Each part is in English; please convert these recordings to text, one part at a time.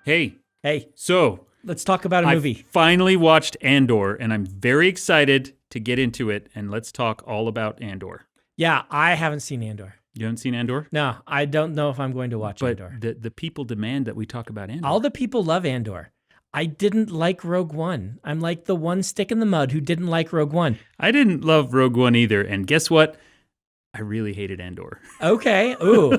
Hey, Hey, so let's talk about a I movie. finally watched Andor, and I'm very excited to get into it, and let's talk all about Andor. Yeah, I haven't seen Andor. You haven't seen Andor? No, I don't know if I'm going to watch But Andor. the people demand that we talk about Andor. All the people love Andor. I didn't like Rogue One. I'm like the one stick in the mud who didn't like Rogue One. I didn't love Rogue One either, and guess what? I really hated Andor. Okay. Ooh,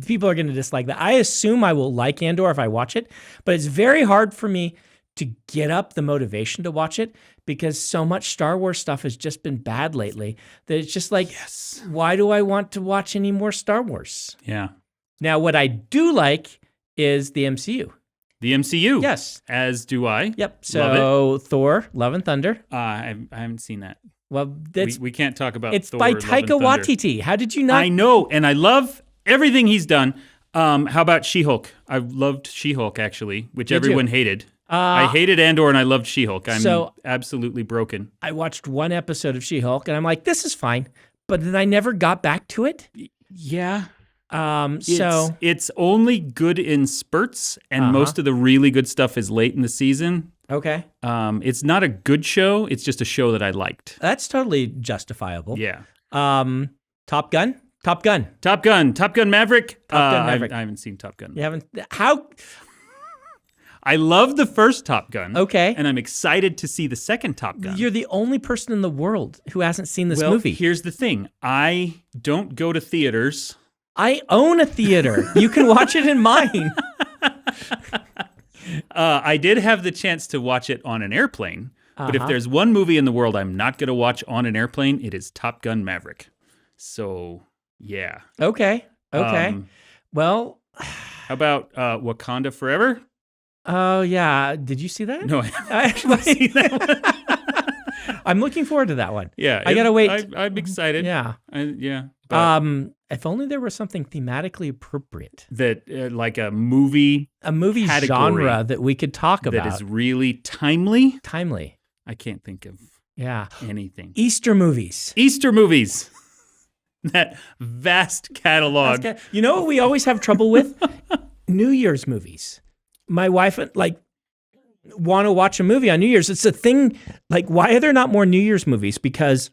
people are gonna dislike that. I assume I will like Andor if I watch it, but it's very hard for me to get up the motivation to watch it because so much Star Wars stuff has just been bad lately that it's just like, why do I want to watch any more Star Wars? Yeah. Now, what I do like is the MCU. The MCU. Yes. As do I. Yep. So Love Thor, Love and Thunder. I haven't seen that. Well, that's We can't talk about it's Thor, by Love and Taika Thunder. Waititi. How did you not? I know, and I love everything he's done. How about She-Hulk? I loved She-Hulk, actually, which everyone hated. I hated Andor, and I loved She-Hulk. I'm absolutely broken. I watched one episode of She-Hulk, and I'm like, this is fine. But then I never got back to it. Yeah. So it's only good in spurts, and most of the really good stuff is late in the season. Okay. It's not a good show. It's just a show that I liked. That's totally justifiable. Yeah. Top Gun? Top Gun. Top Gun Maverick. Top Gun Maverick. I haven't seen Top Gun. You haven't? How? I love the first Top Gun. Okay. And I'm excited to see the second Top Gun. You're the only person in the world who hasn't seen this well, movie. Here's the thing. I don't go to theaters. I own a theater. You can watch it in mine. I did have the chance to watch it on an airplane, but if there's one movie in the world I'm not going to watch on an airplane, it is Top Gun Maverick. So, yeah. Okay. Well, how about Wakanda Forever? Oh, yeah. Did you see that? No, I haven't seen that one. I'm looking forward to that one. Yeah. I got to wait. I'm excited. Yeah. But if only there was something thematically appropriate. that like a movie category genre that we could talk about. that is really timely. Timely. I can't think of Yeah. anything. Easter movies. Easter movies. That vast catalog. You know what we always have trouble with? New Year's movies. My wife want to watch a movie on New Year's. It's a thing. Like, why are there not more New Year's movies? Because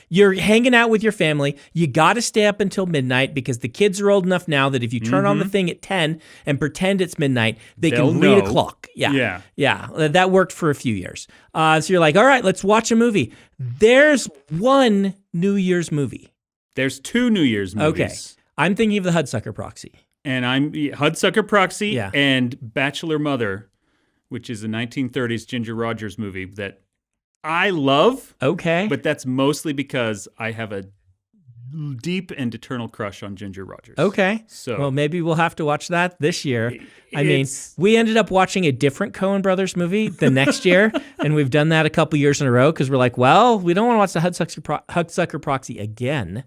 you're hanging out with your family. You got to stay up until midnight because the kids are old enough now that if you turn on the thing at 10 and pretend it's midnight, they can read a clock. Yeah. That worked for a few years. So you're like, all right, let's watch a movie. There's one New Year's movie. There's two New Year's movies. Okay. I'm thinking of the Hudsucker Proxy. And I'm Hudsucker Proxy and Bachelor Mother, which is a 1930s Ginger Rogers movie that I love. Okay. But that's mostly because I have a deep and eternal crush on Ginger Rogers. Okay. Well, maybe we'll have to watch that this year. I mean, we ended up watching a different Coen Brothers movie the next year, and we've done that a couple years in a row because we're like, well, we don't want to watch the Hudsucker Proxy again.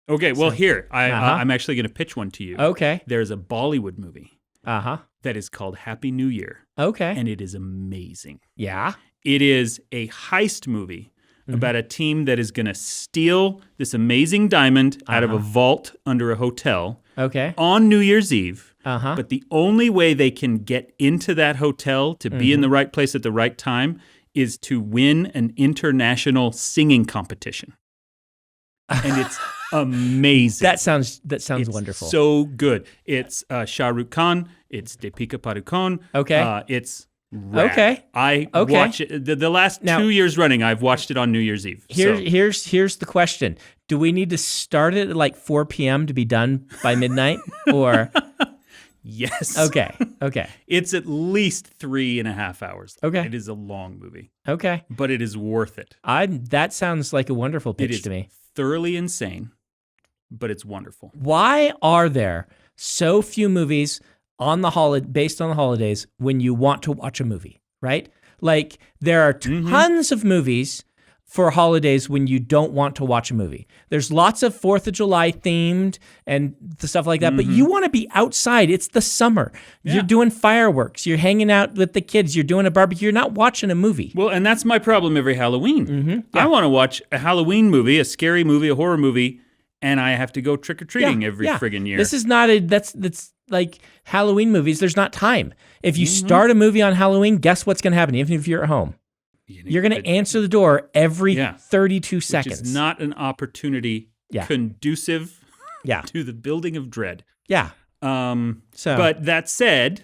Okay, well, here, I'm actually going to pitch one to you. Okay. There's a Bollywood movie that is called Happy New Year. Okay. And it is amazing. Yeah? It is a heist movie about a team that is going to steal this amazing diamond out of a vault under a hotel on New Year's Eve. But the only way they can get into that hotel to be in the right place at the right time is to win an international singing competition. And it's amazing. That sounds wonderful. So good. It's Shah Rukh Khan. It's Deepika Padukone. Okay. It's rad. Okay. I watch it the last 2 years running. I've watched it on New Year's Eve. Here's the question: do we need to start it at like 4 p.m. to be done by midnight, or? Yes. Okay. It's at least 3.5 hours. Okay. It is a long movie. Okay. But it is worth it. That sounds like a wonderful pitch to me. Thoroughly insane, but it's wonderful. Why are there so few movies based on the holidays when you want to watch a movie, right? Like there are tons of movies for holidays when you don't want to watch a movie. There's lots of 4th of July themed and stuff like that, but you want to be outside. It's the summer. Yeah. You're doing fireworks. You're hanging out with the kids. You're doing a barbecue. You're not watching a movie. Well, and that's my problem every Halloween. I want to watch a Halloween movie, a scary movie, a horror movie, and I have to go trick-or-treating every friggin' year. This is not that's like Halloween movies, there's not time. If you start a movie on Halloween, guess what's going to happen? Even if you're at home, you're going to answer the door every 32 seconds. Which is not an opportunity conducive to the building of dread. Yeah. But that said,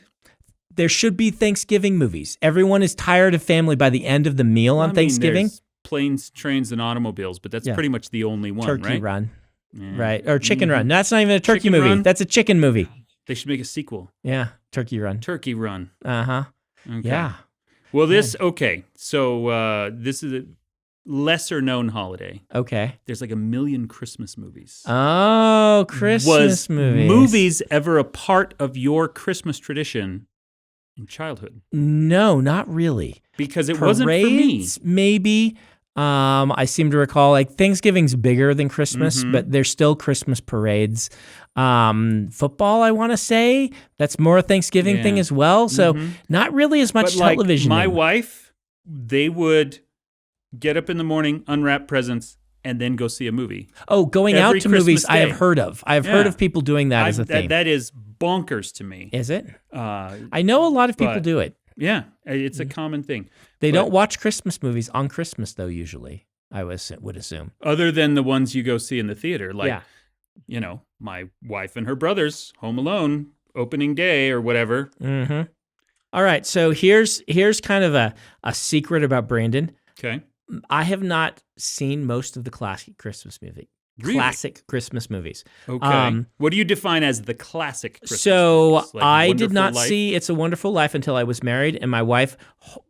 there should be Thanksgiving movies. Everyone is tired of family by the end of the meal on Thanksgiving. There's planes, trains, and automobiles, but that's pretty much the only one, Turkey right? Run. Yeah. Right. Or Chicken Run. That's not even a turkey movie. Run? That's a chicken movie. They should make a sequel. Yeah. Turkey Run. Turkey Run. Uh-huh. Okay. Yeah. Well, so this is a lesser known holiday. Okay. There's like 1 million Christmas movies. Oh, Christmas movies. Movies ever a part of your Christmas tradition in childhood? No, not really. Because it wasn't for me. Maybe. I seem to recall like Thanksgiving's bigger than Christmas, but there's still Christmas parades. Football, I want to say, that's more a Thanksgiving thing as well. So not really as much television. My wife, they would get up in the morning, unwrap presents, and then go see a movie. Oh, going Every out to Christmas movies, day. I have heard of. I've heard of people doing that as a thing. That is bonkers to me. Is it? I know a lot of people do it. Yeah, it's a common thing. They don't watch Christmas movies on Christmas, though, usually, I would assume. Other than the ones you go see in the theater. Like, my wife and her brothers, Home Alone, opening day or whatever. Mm-hmm. All right, so here's kind of a secret about Brandon. Okay. I have not seen most of the classic Christmas movies. Really? Classic Christmas movies. Okay. What do you define as the classic Christmas movies? Like I did not Life? see It's a Wonderful Life until I was married, and my wife,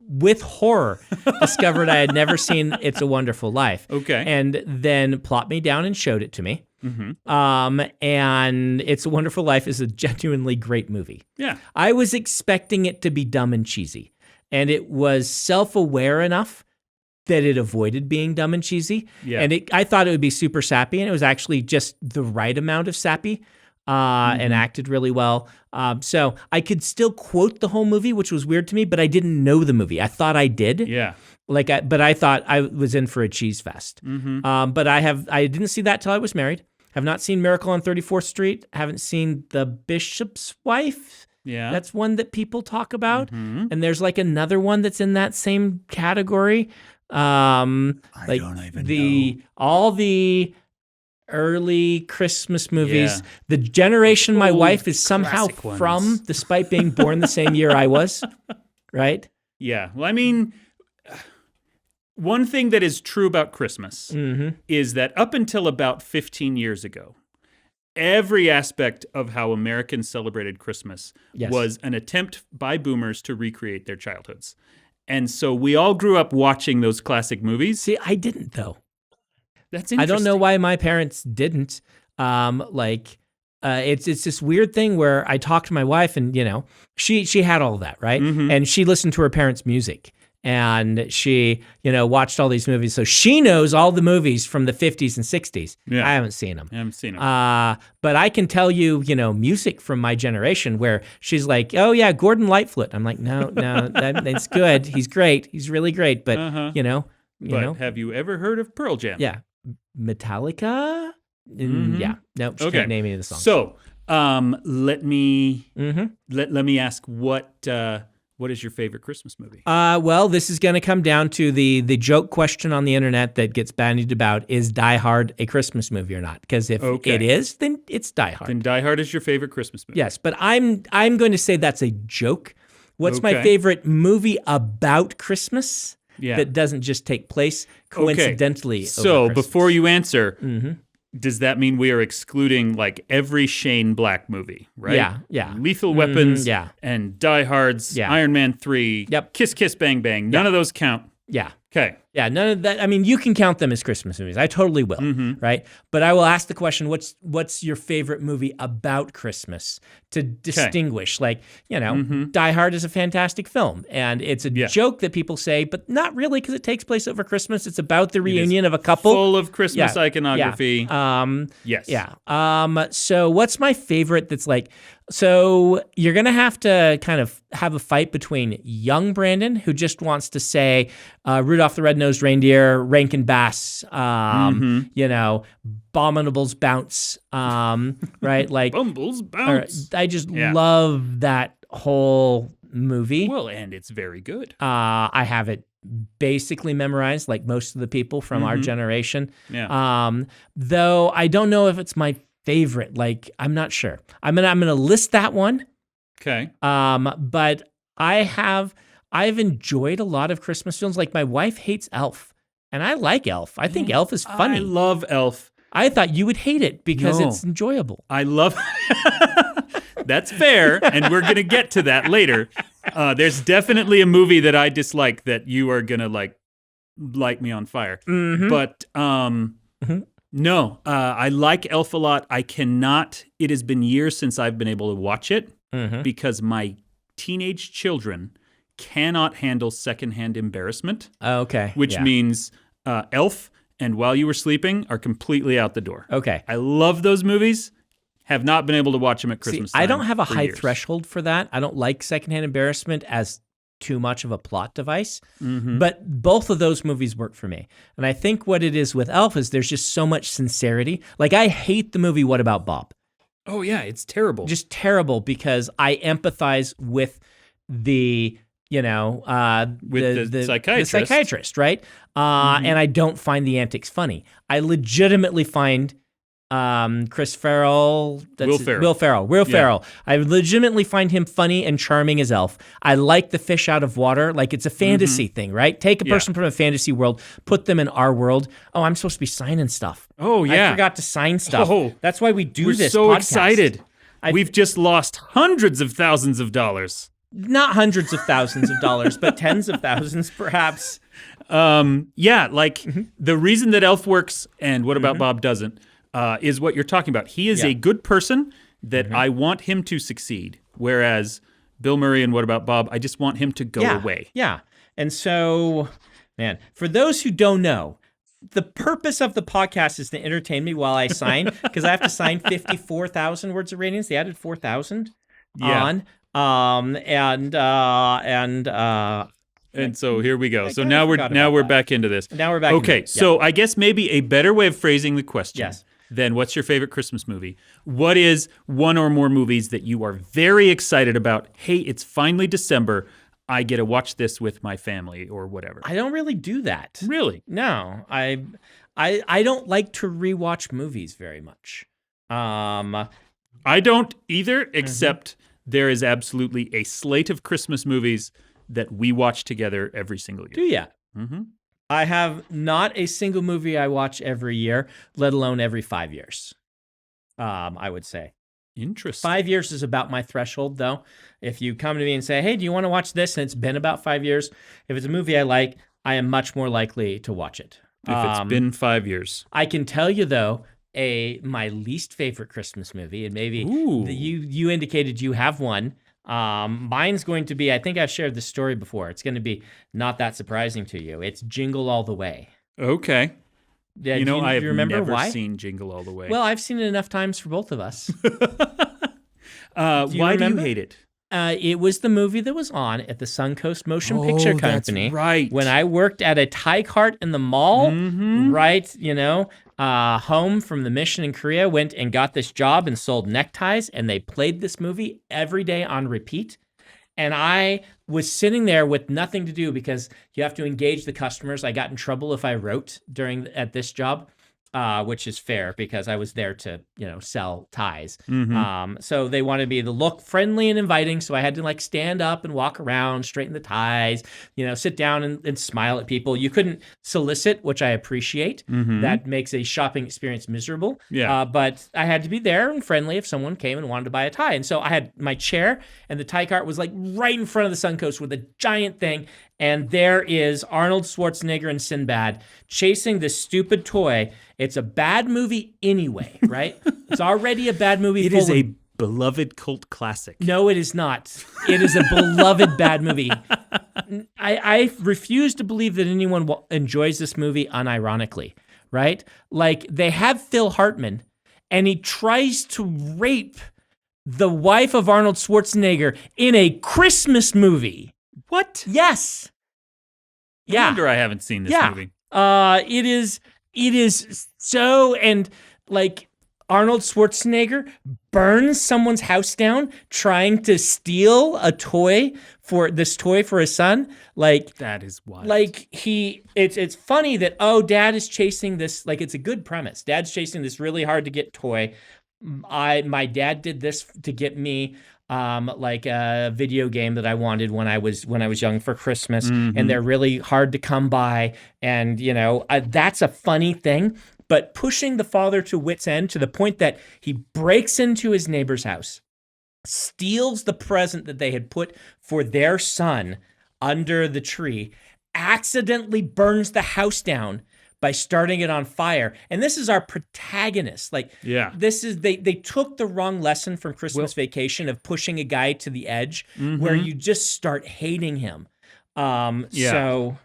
with horror, discovered I had never seen It's a Wonderful Life. Okay. And then plopped me down and showed it to me. Mm-hmm. And It's a Wonderful Life is a genuinely great movie. Yeah. I was expecting it to be dumb and cheesy, and it was self-aware enough that it avoided being dumb and cheesy. Yeah. And I thought it would be super sappy, and it was actually just the right amount of sappy and acted really well. So I could still quote the whole movie, which was weird to me, but I didn't know the movie. I thought I did. Yeah. But I thought I was in for a cheese fest. Mm-hmm. But I didn't see that till I was married. Have not seen Miracle on 34th Street. Haven't seen The Bishop's Wife. Yeah. That's one that people talk about. And there's like another one that's in that same category. I don't even know. All the early Christmas movies. The generation my wife is somehow from, despite being born the same year I was, right? Yeah. Well, I mean, one thing that is true about Christmas is that up until about 15 years ago, every aspect of how Americans celebrated Christmas was an attempt by boomers to recreate their childhoods. And so we all grew up watching those classic movies. See, I didn't, though. That's interesting. I don't know why my parents didn't. It's this weird thing where I talked to my wife, and she had all of that, right? And she listened to her parents' music, and she watched all these movies, so she knows all the movies from the 50s and 60s. Yeah. I haven't seen them. But I can tell you, music from my generation where she's like, "Oh yeah, Gordon Lightfoot." I'm like, "No, that's good. He's great. He's really great." But But have you ever heard of Pearl Jam? Yeah, Metallica. Yeah, no, she can't name any of the songs. So let me ask what is your favorite Christmas movie? Well, this is going to come down to the joke question on the internet that gets bandied about: is Die Hard a Christmas movie or not? Because if it is, then it's Die Hard. Then Die Hard is your favorite Christmas movie. Yes, but I'm going to say that's a joke. What's my favorite movie about Christmas that doesn't just take place coincidentally? So over Christmas? Before you answer. Does that mean we are excluding like every Shane Black movie, right? Yeah. Lethal Weapons and Die Hards, Iron Man 3, Kiss Kiss Bang Bang. None of those count. Yeah. Okay. Yeah, none of that. I mean, you can count them as Christmas movies. I totally will, right? But I will ask the question, what's your favorite movie about Christmas to distinguish? Like, Die Hard is a fantastic film, and it's a joke that people say, but not really because it takes place over Christmas. It's about the reunion of a couple. Full of Christmas iconography. Yes. Yeah. So what's my favorite that's like, so you're going to have to kind of have a fight between young Brandon, who just wants to say Rudolph the Red-Nosed Reindeer, Rankin Bass, Abominable's Bounce, right? Like Bumble's Bounce. I just love that whole movie. Well, and it's very good. I have it basically memorized, like most of the people from our generation. Yeah. Though I don't know if it's my favorite. Like, I'm not sure. I'm gonna list that one. Okay. But I've enjoyed a lot of Christmas films. Like, my wife hates Elf, and I like Elf. I think Elf is funny. I love Elf. I thought you would hate it because it's enjoyable. I love. That's fair, and we're gonna get to that later. There's definitely a movie that I dislike that you are gonna light me on fire. Mm-hmm. But no, I like Elf a lot. I cannot. It has been years since I've been able to watch it because my teenage children cannot handle secondhand embarrassment. Okay, which means Elf and While You Were Sleeping are completely out the door. Okay, I love those movies. Have not been able to watch them at Christmas time. I don't have a high threshold for that. I don't like secondhand embarrassment as too much of a plot device. But both of those movies work for me. And I think what it is with Elf is there's just so much sincerity. Like, I hate the movie What About Bob? Oh, yeah, it's terrible. Just terrible because I empathize with the psychiatrist. The psychiatrist, right? And I don't find the antics funny. I legitimately find Will Ferrell. I legitimately find him funny and charming as Elf. I like the fish out of water. Like, it's a fantasy thing, right? Take a person from a fantasy world, put them in our world. Oh, I'm supposed to be signing stuff. Oh, yeah. I forgot to sign stuff. Oh, that's why we do we're this so podcast. Excited. We've just lost hundreds of thousands of dollars. Not hundreds of thousands of dollars, but tens of thousands, perhaps. The reason that Elf works and What About Bob doesn't is what you're talking about. He is a good person that I want him to succeed, whereas Bill Murray and What About Bob, I just want him to go away. Yeah. And so, man, for those who don't know, the purpose of the podcast is to entertain me while I sign, because I have to sign 54,000 words of ratings. They added 4,000 on. And so here we go. So now we're back into this. Now we're back. Okay, so I guess maybe a better way of phrasing the question. Then what's your favorite Christmas movie? What is one or more movies that you are very excited about? Hey, it's finally December. I get to watch this with my family or whatever. I don't really do that. Really? No. I don't like to rewatch movies very much. I don't either, except there is absolutely a slate of Christmas movies that we watch together every single year. Do ya? Mm-hmm. I have not a single movie I watch every year, let alone every 5 years, I would say. Interesting. 5 years is about my threshold, though. If you come to me and say, hey, do you want to watch this? And it's been about 5 years. If it's a movie I like, I am much more likely to watch it. If it's been 5 years. I can tell you, though, my least favorite Christmas movie, and maybe you indicated you have one. Mine's going to be, I think I've shared this story before. It's going to be not that surprising to you. It's Jingle All the Way. Okay. Yeah, I have never why? seen Jingle All the Way. Well, I've seen it enough times for both of us. Why do you hate it? It was the movie that was on at the Suncoast Motion Picture Company. That's right. When I worked at a tie cart in the mall, right? Home from the mission in Korea, went and got this job and sold neckties, and they played this movie every day on repeat. And I was sitting there with nothing to do because you have to engage the customers. I got in trouble if I wrote at this job. Which is fair because I was there to, sell ties. So they wanted me to look friendly and inviting. So I had to stand up and walk around, straighten the ties, sit down and smile at people. You couldn't solicit, which I appreciate. That makes a shopping experience miserable. Yeah. But I had to be there and friendly if someone came and wanted to buy a tie. And so I had my chair and the tie cart was right in front of the Suncoast with a giant thing. And there is Arnold Schwarzenegger and Sinbad chasing this stupid toy. It's a bad movie anyway, right? It's already a bad movie. It is a beloved cult classic. No, it is not. It is a beloved bad movie. I refuse to believe that anyone enjoys this movie unironically, right? They have Phil Hartman, and he tries to rape the wife of Arnold Schwarzenegger in a Christmas movie. What? Yes. No wonder I haven't seen this movie. It is so, and like Arnold Schwarzenegger burns someone's house down trying to steal a toy for his son. Like, that is wild. Like it's funny that, dad is chasing this, like it's a good premise. Dad's chasing this really hard to get toy. My dad did this to get me like a video game that I wanted when I was young for Christmas, and they're really hard to come by. And that's a funny thing. But pushing the father to wit's end to the point that he breaks into his neighbor's house, steals the present that they had put for their son under the tree, accidentally burns the house down by starting it on fire. And this is our protagonist. This is they took the wrong lesson from Christmas Vacation of pushing a guy to the edge where you just start hating him. So...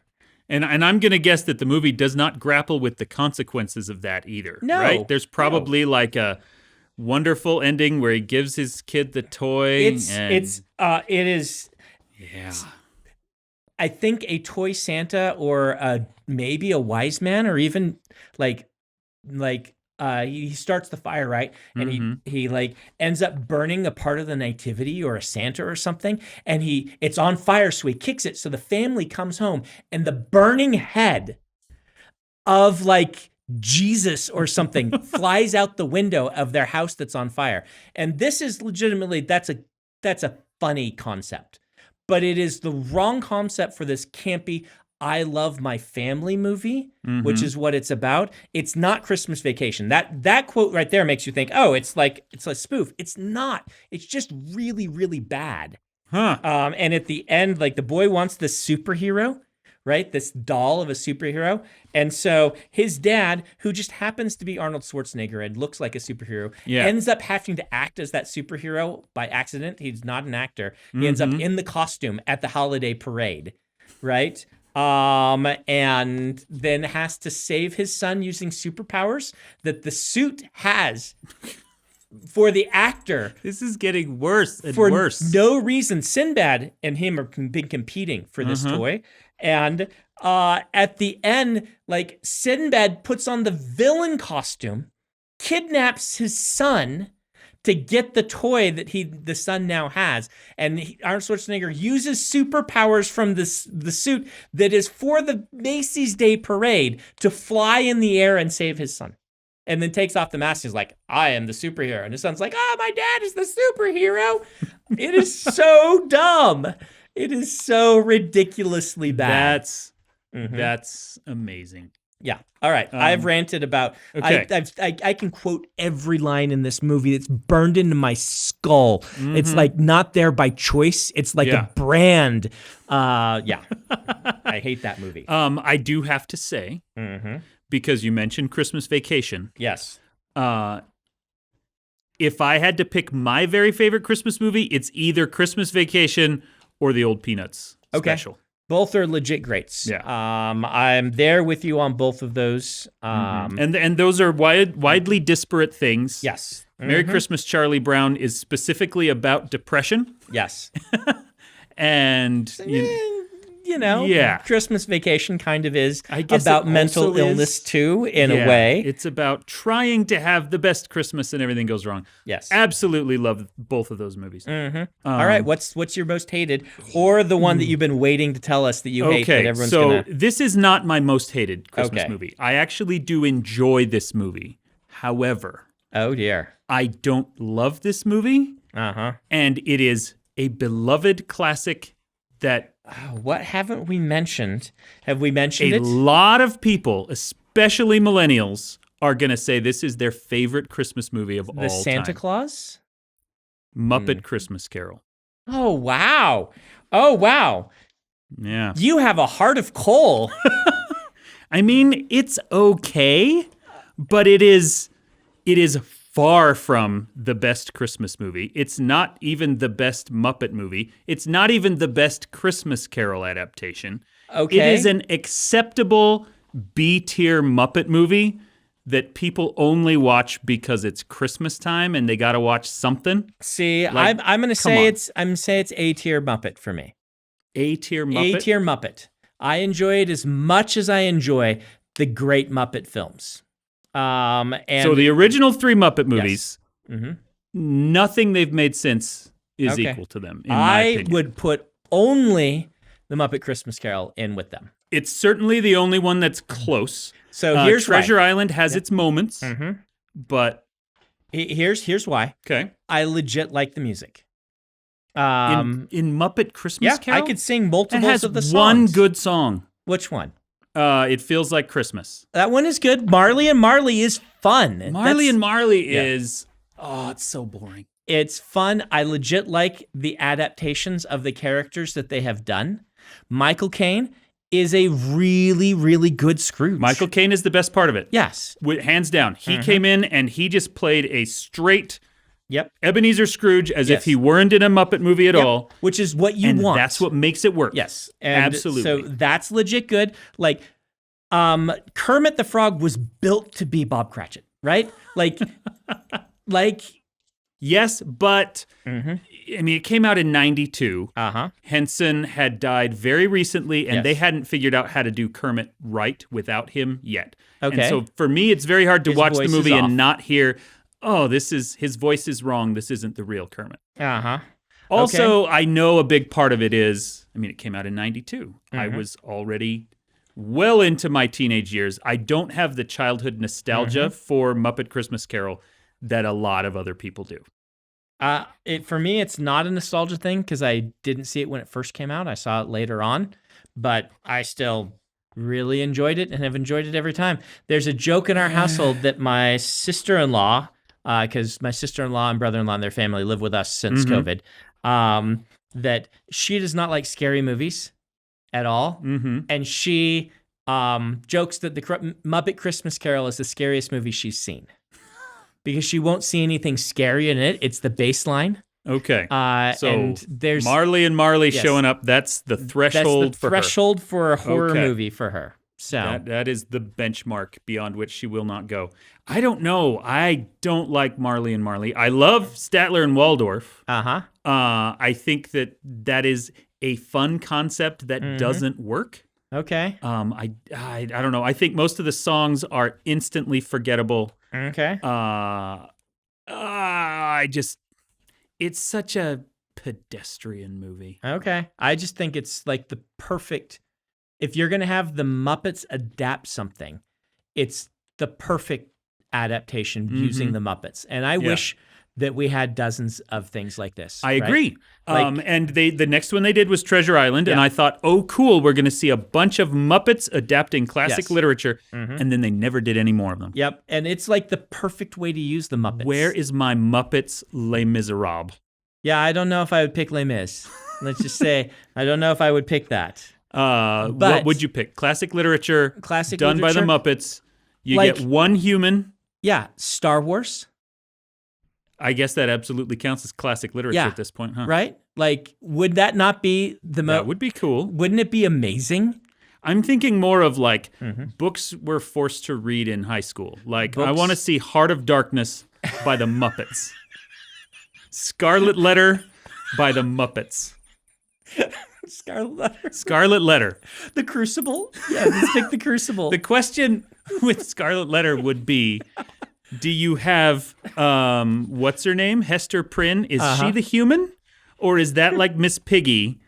And I'm going to guess that the movie does not grapple with the consequences of that either, right? There's probably like a wonderful ending where he gives his kid the toy. It is. Yeah. I think a toy Santa or maybe a wise man, or even like he starts the fire, right? And he like ends up burning a part of the nativity or a Santa or something. And it's on fire. So he kicks it. So the family comes home and the burning head of like Jesus or something flies out the window of their house that's on fire. And this is legitimately, that's a funny concept, but it is the wrong concept for this campy, I love my family movie, which is what it's about. It's not Christmas Vacation. That quote right there makes you think, it's a spoof. It's not. It's just really, really bad. And at the end, like the boy wants this superhero, right? This doll of a superhero. And so his dad, who just happens to be Arnold Schwarzenegger and looks like a superhero, ends up having to act as that superhero by accident. He's not an actor. He ends up in the costume at the holiday parade, right? And then has to save his son using superpowers that the suit has for the actor. This is getting worse and for worse. No reason. Sinbad and him have been competing for this toy. And at the end, like Sinbad puts on the villain costume, kidnaps his son to get the toy that the son now has. And Arnold Schwarzenegger uses superpowers from the suit that is for the Macy's Day Parade to fly in the air and save his son. And then takes off the mask. He's like, I am the superhero. And his son's like, my dad is the superhero. It is so dumb. It is so ridiculously bad. That's amazing. Yeah. All right. I've ranted about. Okay. I can quote every line in this movie. It's burned into my skull. It's like not there by choice. It's like a brand. I hate that movie. I do have to say, because you mentioned Christmas Vacation. Yes. If I had to pick my very favorite Christmas movie, it's either Christmas Vacation or the old Peanuts special. Both are legit greats. Yeah. I'm there with you on both of those. And those are widely disparate things. Yes. Merry Christmas, Charlie Brown is specifically about depression. Yes. And Christmas Vacation kind of is about mental illness too, in a way. It's about trying to have the best Christmas and everything goes wrong. Yes. Absolutely love both of those movies. All right, what's your most hated, or the one that you've been waiting to tell us that you hate? That everyone's so this is not my most hated Christmas movie. I actually do enjoy this movie. However, oh dear, I don't love this movie. And it is a beloved classic that. What haven't we mentioned? Have we mentioned it? A lot of people, especially millennials, are going to say this is their favorite Christmas movie of all time. The Santa Claus? Muppet Christmas Carol. Oh, wow. Oh, wow. Yeah. You have a heart of coal. I mean, it's okay, but it is far from the best Christmas movie. It's not even the best Muppet movie. It's not even the best Christmas Carol adaptation. Okay. It is an acceptable B-tier Muppet movie that people only watch because it's Christmas time and they got to watch something. See, like, I'm going to say it's A-tier Muppet for me. A-tier Muppet? A-tier Muppet. I enjoy it as much as I enjoy the great Muppet films. And so the original 3 Muppet movies, yes. Mm-hmm. Nothing they've made since is equal to them, in my opinion. I would put only the Muppet Christmas Carol in with them. It's certainly the only one that's close. So here's Treasure Island has its moments, but here's why. Okay, I legit like the music. In Muppet Christmas Carol, I could sing multiples of the songs. One good song. Which one? It Feels Like Christmas. That one is good. Marley and Marley is fun. Marley and Marley is it's so boring. It's fun. I legit like the adaptations of the characters that they have done. Michael Caine is a really, really good Scrooge. Michael Caine is the best part of it. Yes. Hands down. He came in and he just played a straight Ebenezer Scrooge as if he weren't in a Muppet movie at all. Which is what you want. That's what makes it work. Yes. And absolutely. So that's legit good. Like, Kermit the Frog was built to be Bob Cratchit, right? Like... Yes, but I mean, it came out in 92. Henson had died very recently, and they hadn't figured out how to do Kermit right without him yet. Okay. And so for me, it's very hard to watch the movie and not hear, his voice is wrong. This isn't the real Kermit. Also, I know a big part of it is, it came out in 92. I was already well into my teenage years. I don't have the childhood nostalgia for Muppet Christmas Carol that a lot of other people do. For me, it's not a nostalgia thing because I didn't see it when it first came out. I saw it later on, but I still really enjoyed it and have enjoyed it every time. There's a joke in our household that my sister-in-law, because my sister-in-law and brother-in-law and their family live with us since COVID, that she does not like scary movies at all. And she jokes that the Muppet Christmas Carol is the scariest movie she's seen. Because she won't see anything scary in it. It's the baseline. Okay. So and there's Marley and Marley showing up. That's the threshold for her. Threshold for a horror movie for her. So that is the benchmark beyond which she will not go. I don't know. I don't like Marley and Marley. I love Statler and Waldorf. I think that is a fun concept that doesn't work. Okay. I don't know. I think most of the songs are instantly forgettable. Okay. It's such a pedestrian movie. Okay. I just think it's like the perfect, if you're going to have the Muppets adapt something, it's the perfect adaptation using the Muppets. And I wish that we had dozens of things like this. I agree. And the next one they did was Treasure Island, and I thought, oh, cool, we're going to see a bunch of Muppets adapting classic literature, and then they never did any more of them. Yep, and it's like the perfect way to use the Muppets. Where is my Muppets Les Miserables? Yeah, I don't know if I would pick Les Mis. Let's just say, I don't know if I would pick that. What would you pick? Classic literature, done by the Muppets. You get one human. Yeah, Star Wars. I guess that absolutely counts as classic literature at this point, huh? Right? Like, would that not be that would be cool. Wouldn't it be amazing? I'm thinking more of like books we're forced to read in high school. Like, I want to see Heart of Darkness by the Muppets. Scarlet Letter by the Muppets. Scarlet Letter. The Crucible? Yeah, let's pick The Crucible. The question with Scarlet Letter would be, do you have, what's her name? Hester Prynne? Is she the human? Or is that like Miss Piggy,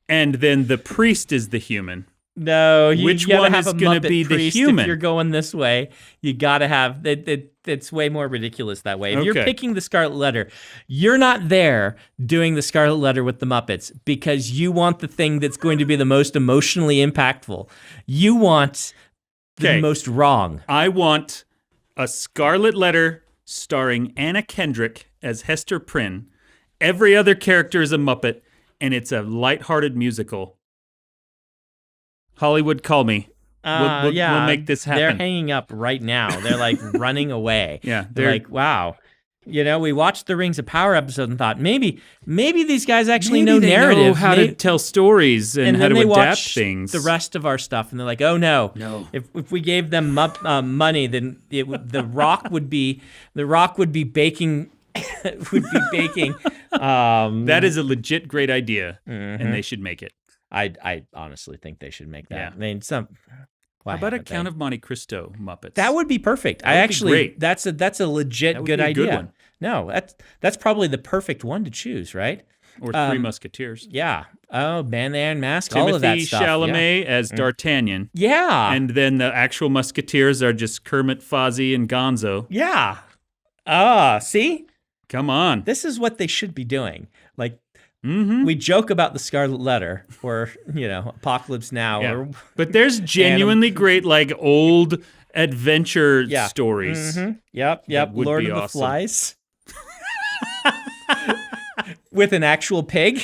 and then the priest is the human? No, which one is going to be the human? If you're going this way, you got to have it's way more ridiculous that way. If you're picking the Scarlet Letter, you're not there doing the Scarlet Letter with the Muppets because you want the thing that's going to be the most emotionally impactful. You want the most wrong. I want a Scarlet Letter starring Anna Kendrick as Hester Prynne. Every other character is a Muppet, and it's a lighthearted musical. Hollywood, call me. We'll make this happen. They're hanging up right now. They're like running away. Yeah. They're like, wow. We watched the Rings of Power episode and thought maybe these guys actually know narrative, know how to tell stories and how to adapt things. The rest of our stuff, and they're like, "Oh no! If we gave them money, then the Rock would be baking." would be baking. That is a legit great idea, and they should make it. I honestly think they should make that. Yeah. I mean, how about a Count of Monte Cristo Muppets? That would be perfect. Great. That's a legit good idea. Good one. No, that's probably the perfect one to choose, right? Or Three Musketeers. Yeah. Oh, Man the Iron Mask, Timothy all of that stuff. Chalamet as D'Artagnan. Yeah. And then the actual Musketeers are just Kermit, Fozzie, and Gonzo. Yeah. See? Come on. This is what they should be doing. Like, we joke about the Scarlet Letter or, Apocalypse Now. Yeah. But there's genuinely great, like, old adventure stories. Mm-hmm. Yep. Lord of the Flies. With an actual pig.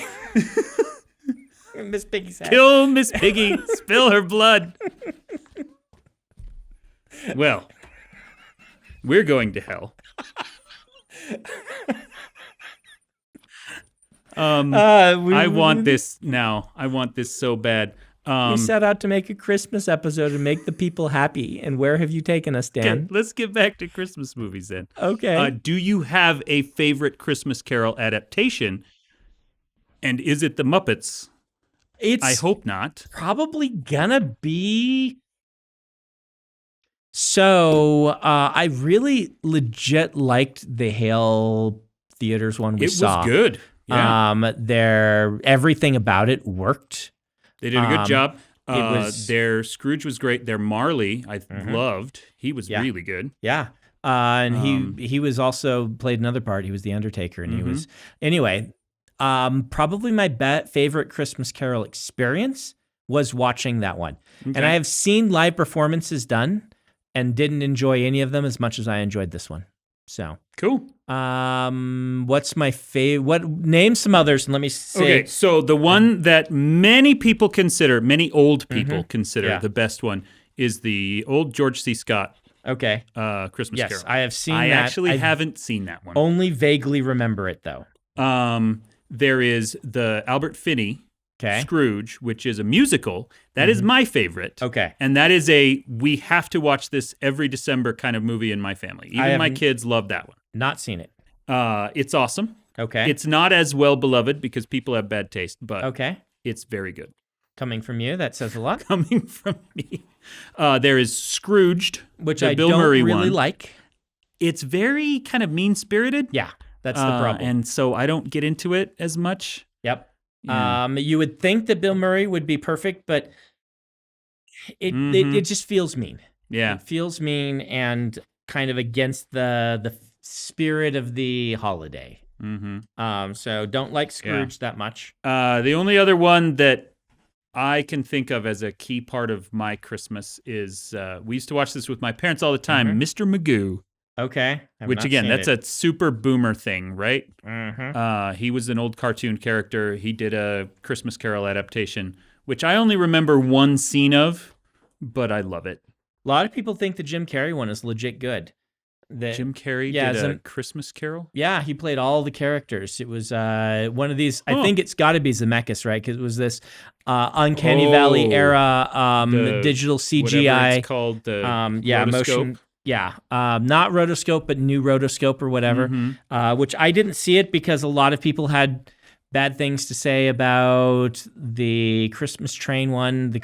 Miss Piggy's head. Kill Miss Piggy. Spill her blood. Well, we're going to hell. I want this now. I want this so bad. We set out to make a Christmas episode and make the people happy. And where have you taken us, Dan? Okay, let's get back to Christmas movies then. Okay. Do you have a favorite Christmas Carol adaptation? And is it The Muppets? I hope not. Probably gonna be. So I really legit liked the Hale Theaters one we saw. It was good. Yeah. Everything about it worked. They did a good job. Their Scrooge was great. Their Marley, I loved. He was really good. Yeah. And he was also played another part. He was the Undertaker, and he was anyway. Probably my favorite Christmas Carol experience was watching that one. Okay. And I have seen live performances done and didn't enjoy any of them as much as I enjoyed this one. So cool. What's my favorite? Name some others and let me say. Okay, so the one that many old people consider the best one is the old George C. Scott. Okay. Christmas Carol. Yes, I have seen that. I actually haven't seen that one. Only vaguely remember it though. There is the Albert Finney Scrooge, which is a musical. That is my favorite. Okay. And that is we have to watch this every December kind of movie in my family. Even my kids love that one. Not seen it. It's awesome. Okay. It's not as well beloved because people have bad taste, but it's very good. Coming from you, that says a lot. Coming from me. There is Scrooged, which the I Bill don't Murray really one. like. It's very kind of mean-spirited. Yeah, that's the problem. And so I don't get into it as much. Yep. Yeah. You would think that Bill Murray would be perfect, but it just feels mean. Yeah. It feels mean and kind of against the spirit of the holiday. So don't like Scrooge that much. The only other one that I can think of as a key part of my Christmas is we used to watch this with my parents all the time, Mr. Magoo. Okay. Which again, that's a super boomer thing, right? He was an old cartoon character. He did a Christmas Carol adaptation, which I only remember one scene of, but I love it. A lot of people think the Jim Carrey one is legit good. Jim Carrey did a Christmas Carol? Yeah, he played all the characters. It was one of these, I think it's got to be Zemeckis, right? Because it was this Uncanny Valley era digital CGI. Whatever it's called, the rotoscope. Motion. Yeah, not rotoscope, but new rotoscope or whatever, which I didn't see it because a lot of people had bad things to say about the Christmas Train one, the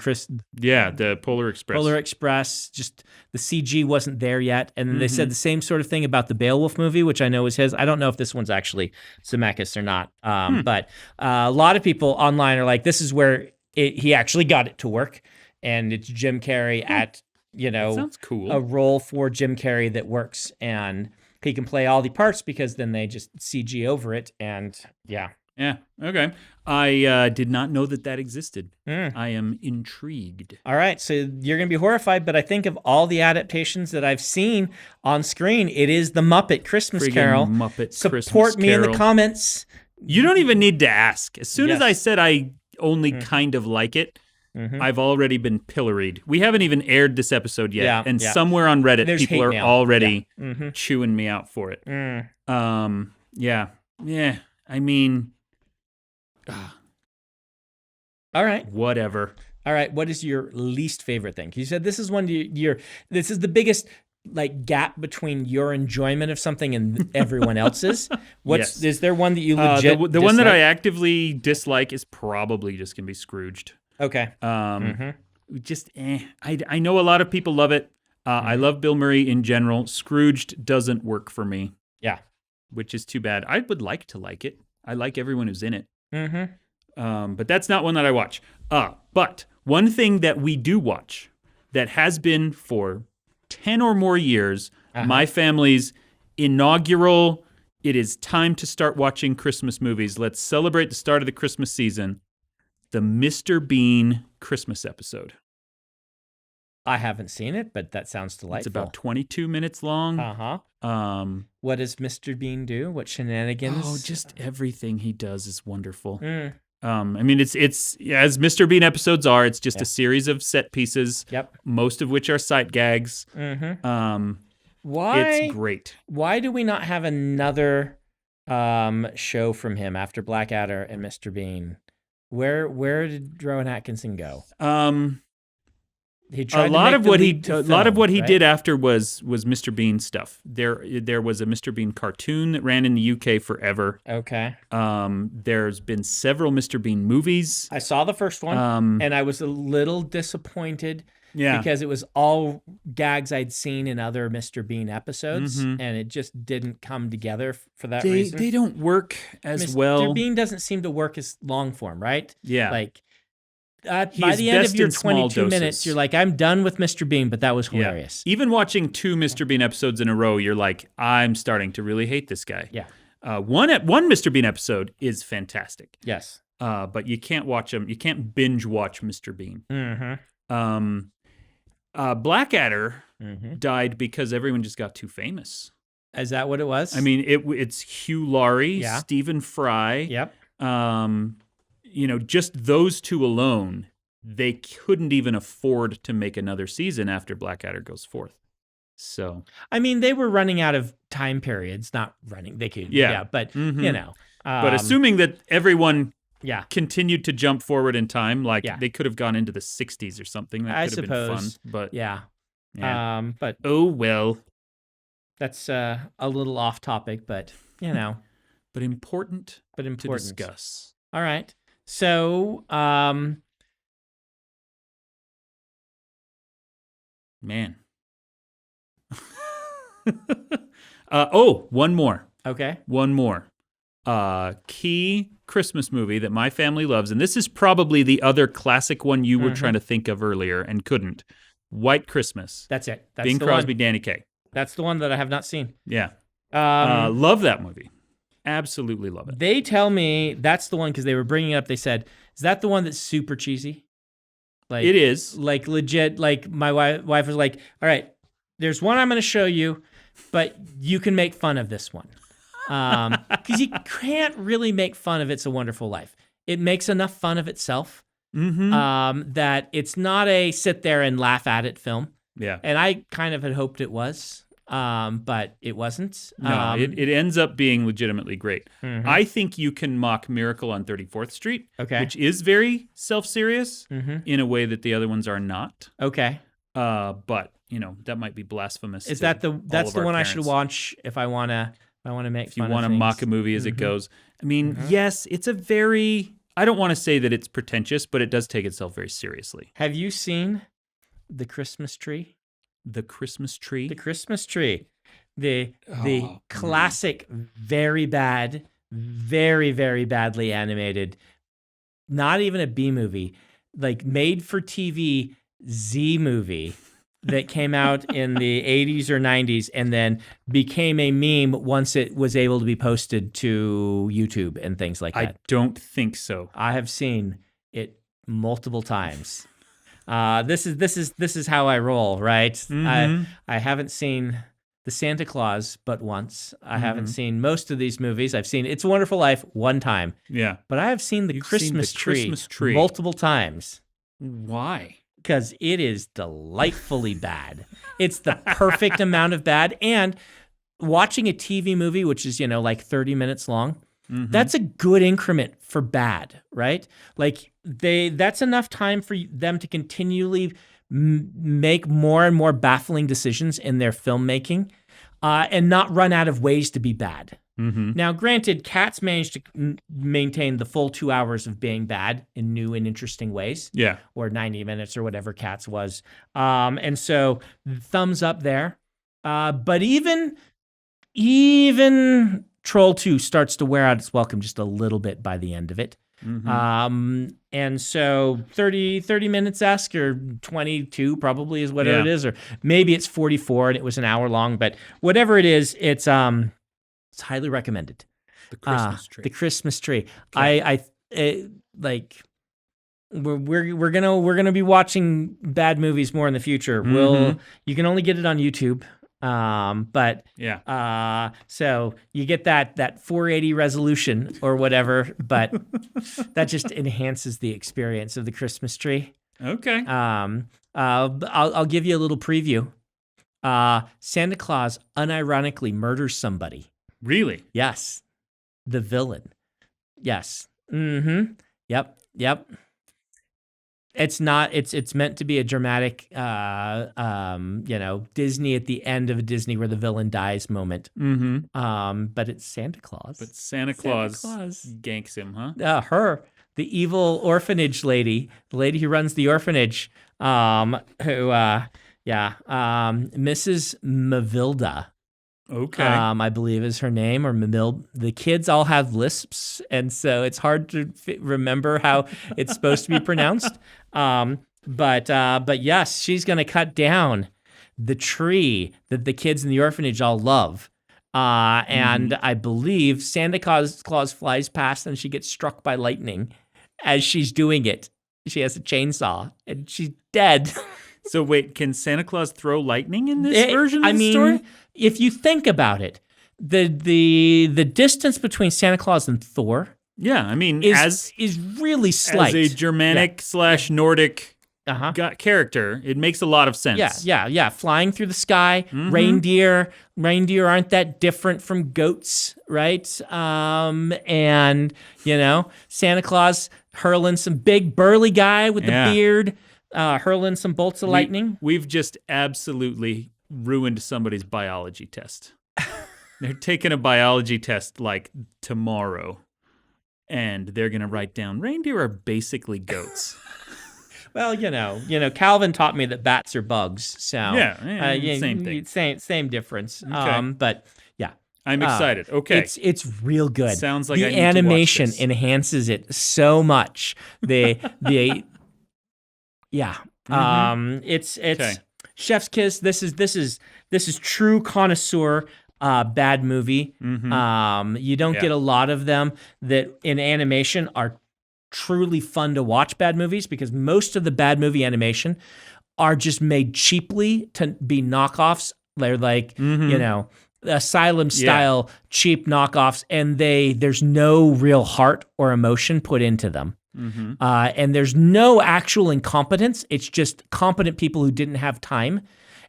Polar Express. Polar Express, just the CG wasn't there yet. And then they said the same sort of thing about the Beowulf movie, which I know is his. I don't know if this one's actually Zemeckis or not, but a lot of people online are like, this is where he actually got it to work, and it's Jim Carrey at that sounds cool. A role for Jim Carrey that works, and he can play all the parts because then they just CG over it, and Yeah, okay. I did not know that existed. I am intrigued. All right, so you're going to be horrified, but I think of all the adaptations that I've seen on screen, it is the Muppet Christmas Carol. Support me in the comments. You don't even need to ask. As soon as I said I only kind of like it, I've already been pilloried. We haven't even aired this episode yet, and somewhere on Reddit, There's people are hate mail. already chewing me out for it. Yeah. I mean, all right, whatever. All right, what is your least favorite thing? You said this is this is the biggest gap between your enjoyment of something and everyone else's. Is there one that you legit the one that I actively dislike is probably just gonna be Scrooged. Okay. Just I know a lot of people love it. I love Bill Murray in general. Scrooged doesn't work for me. Yeah. Which is too bad. I would like to like it. I like everyone who's in it. But that's not one that I watch. But one thing that we do watch that has been for 10 or more years, my family's inaugural, it is time to start watching Christmas movies. Let's celebrate the start of the Christmas season. The Mr. Bean Christmas episode. I haven't seen it, but that sounds delightful. It's about 22 minutes long. What does Mr. Bean do? What shenanigans? Oh, just everything he does is wonderful. I mean, it's as Mr. Bean episodes are. It's just a series of set pieces. Most of which are sight gags. Why? It's great. Why do we not have another show from him after Blackadder and Mr. Bean? Where did Rowan Atkinson go? He tried a lot of what he did after was Mr. Bean stuff. There was a Mr. Bean cartoon that ran in the UK forever. Okay. There's been several Mr. Bean movies. I saw the first one, and I was a little disappointed because it was all gags I'd seen in other Mr. Bean episodes, and it just didn't come together for that reason. They don't work as well. Mr. Bean doesn't seem to work as long form, right? Yeah. By the end of your 22 minutes, you're like, I'm done with Mr. Bean, but that was hilarious. Even watching 2 Mr. Bean episodes in a row, you're like, I'm starting to really hate this guy. Yeah. One Mr. Bean episode is fantastic. Yes. But you can't watch them. You can't binge watch Mr. Bean. Blackadder died because everyone just got too famous. Is that what it was? I mean, it's Hugh Laurie, Stephen Fry. Yep. Just those two alone, they couldn't even afford to make another season after Blackadder goes forth. So, I mean, they were running out of time periods. Not running, they could. But but assuming that everyone continued to jump forward in time, they could have gone into the 60s or something. That could have been fun. But but oh well. That's a little off topic, but but important to discuss. All right. So, man. One more. Okay. One more. Key Christmas movie that my family loves, and this is probably the other classic one you were trying to think of earlier and couldn't. White Christmas. That's it. That's Bing the Crosby, one. Danny Kaye. That's the one that I have not seen. Yeah. Love that movie. Absolutely love it. They tell me that's the one because they were bringing it up. They said, "Is that the one that's super cheesy?" It is. Legit. My wife was like, "All right, there's one I'm going to show you, but you can make fun of this one." Because you can't really make fun of It's a Wonderful Life. It makes enough fun of itself that it's not a sit there and laugh at it film. Yeah. And I kind of had hoped it was. But it wasn't. No, it ends up being legitimately great. I think you can mock Miracle on 34th Street, which is very self-serious in a way that the other ones are not. Okay. But that might be blasphemous. Is that's the one parents. I should watch if I want to make if you fun want of to mock a movie as it goes? I mean, yes, it's a very. I don't want to say that it's pretentious, but it does take itself very seriously. Have you seen The Christmas Tree? The Christmas Tree? The Christmas Tree. The classic, very bad, very, very badly animated, not even a B movie, made for TV Z movie that came out in the 80s or 90s and then became a meme once it was able to be posted to YouTube and things like that. I don't think so. I have seen it multiple times. This is how I roll, right? I haven't seen The Santa Claus but once. I haven't seen most of these movies. I've seen It's a Wonderful Life one time. Yeah. But I have seen the Christmas Tree multiple times. Why? Because it is delightfully bad. It's the perfect amount of bad. And watching a TV movie, which is, like 30 minutes long, that's a good increment for bad, right? Like that's enough time for them to continually make more and more baffling decisions in their filmmaking and not run out of ways to be bad. Now, granted, Cats managed to maintain the full 2 hours of being bad in new and interesting ways. Yeah. Or 90 minutes or whatever Cats was. And so thumbs up there. But even Troll 2 starts to wear out its welcome just a little bit by the end of it. And so 30 minutes-esque or 22 probably is whatever it is. Or maybe it's 44 and it was an hour long. But whatever it is, it's highly recommended. The Christmas tree. The Christmas tree. Okay. We're gonna be watching bad movies more in the future. You can only get it on YouTube. So you get that 480 resolution or whatever, but that just enhances the experience of the Christmas tree. Okay. I'll give you a little preview. Santa Claus unironically murders somebody. Really? Yes. The villain. Yes. Yep. It's not. It's meant to be a dramatic, Disney at the end of a Disney where the villain dies moment. But it's Santa Claus. But Santa Claus ganks him, huh? Her, the evil orphanage lady, the lady who runs the orphanage, Mrs. Mavilda. Okay. I believe is her name, or Mamil. The kids all have lisps, and so it's hard to remember how it's supposed to be pronounced. But yes, she's going to cut down the tree that the kids in the orphanage all love. And I believe Santa Claus flies past and she gets struck by lightning as she's doing it. She has a chainsaw and she's dead. So wait, can Santa Claus throw lightning in this version of the story? If you think about it, the distance between Santa Claus and Thor, is really slight. As a Germanic / Nordic character, it makes a lot of sense. Yeah. Flying through the sky, reindeer aren't that different from goats, right? And Santa Claus hurling some big burly guy with the beard. Hurling some bolts of lightning. We've just absolutely ruined somebody's biology test. They're taking a biology test like tomorrow, and they're going to write down reindeer are basically goats. Well, Calvin taught me that bats are bugs. So same thing. Same difference. Okay. But yeah. I'm excited. Okay. It's real good. Sounds like the I need animation to watch this. enhances it so much. Yeah. It's okay. Chef's Kiss. This is true connoisseur bad movie. You don't get a lot of them that in animation are truly fun to watch bad movies, because most of the bad movie animation are just made cheaply to be knockoffs. They're like, Asylum style cheap knockoffs, and there's no real heart or emotion put into them. And there's no actual incompetence. It's just competent people who didn't have time.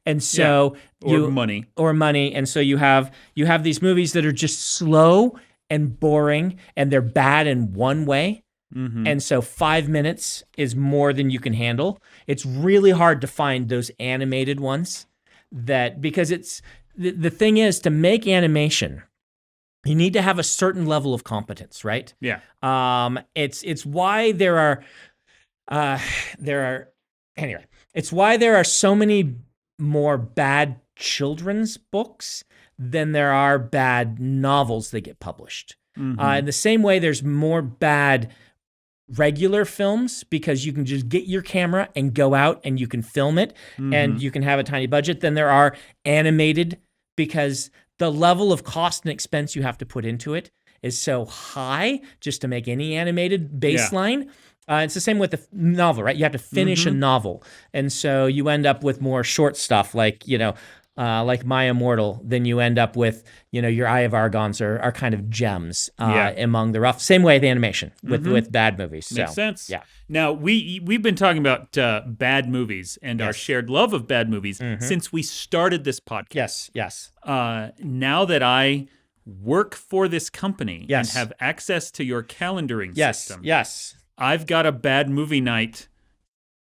And so money. And so you have these movies that are just slow and boring, and they're bad in one way. And so 5 minutes is more than you can handle. It's really hard to find those animated ones because it's the thing is, to make animation, you need to have a certain level of competence, right? Yeah. It's why there are it's why there are so many more bad children's books than there are bad novels that get published. In the same way, there's more bad regular films because you can just get your camera and go out and you can film it and you can have a tiny budget than there are animated, because the level of cost and expense you have to put into it is so high just to make any animated baseline. It's the same with the novel, right? You have to finish a novel. And so you end up with more short stuff like, like My Immortal, then you end up with, your Eye of Argons are kind of gems among the rough. Same way with animation with bad movies. Makes sense. Yeah. Now, we've been talking about bad movies and our shared love of bad movies since we started this podcast. Yes. Now that I work for this company and have access to your calendaring system, I've got a bad movie night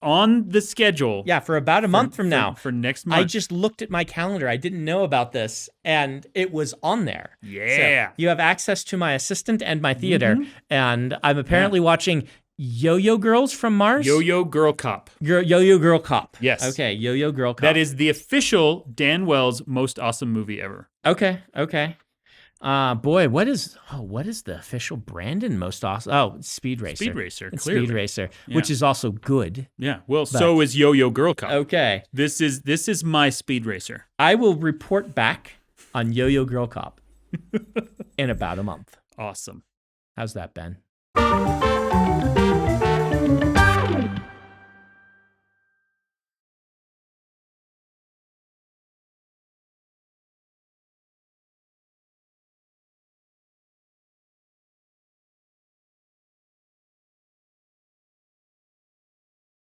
on the schedule. Yeah, for about a month from now. For next month. I just looked at my calendar. I didn't know about this, and it was on there. Yeah. So you have access to my assistant and my theater, and I'm apparently watching Yo-Yo Girls from Mars? Yo-Yo Girl Cop. Yo-Yo Girl Cop. Yes. Okay, Yo-Yo Girl Cop. That is the official Dan Wells most awesome movie ever. Okay. Boy, what is the official Brandon most awesome? Oh, Speed Racer. Speed Racer, clearly. Speed Racer, which is also good. Yeah. Well, so is Yo-Yo Girl Cop. Okay. This is my Speed Racer. I will report back on Yo-Yo Girl Cop in about a month. Awesome. How's that, Ben?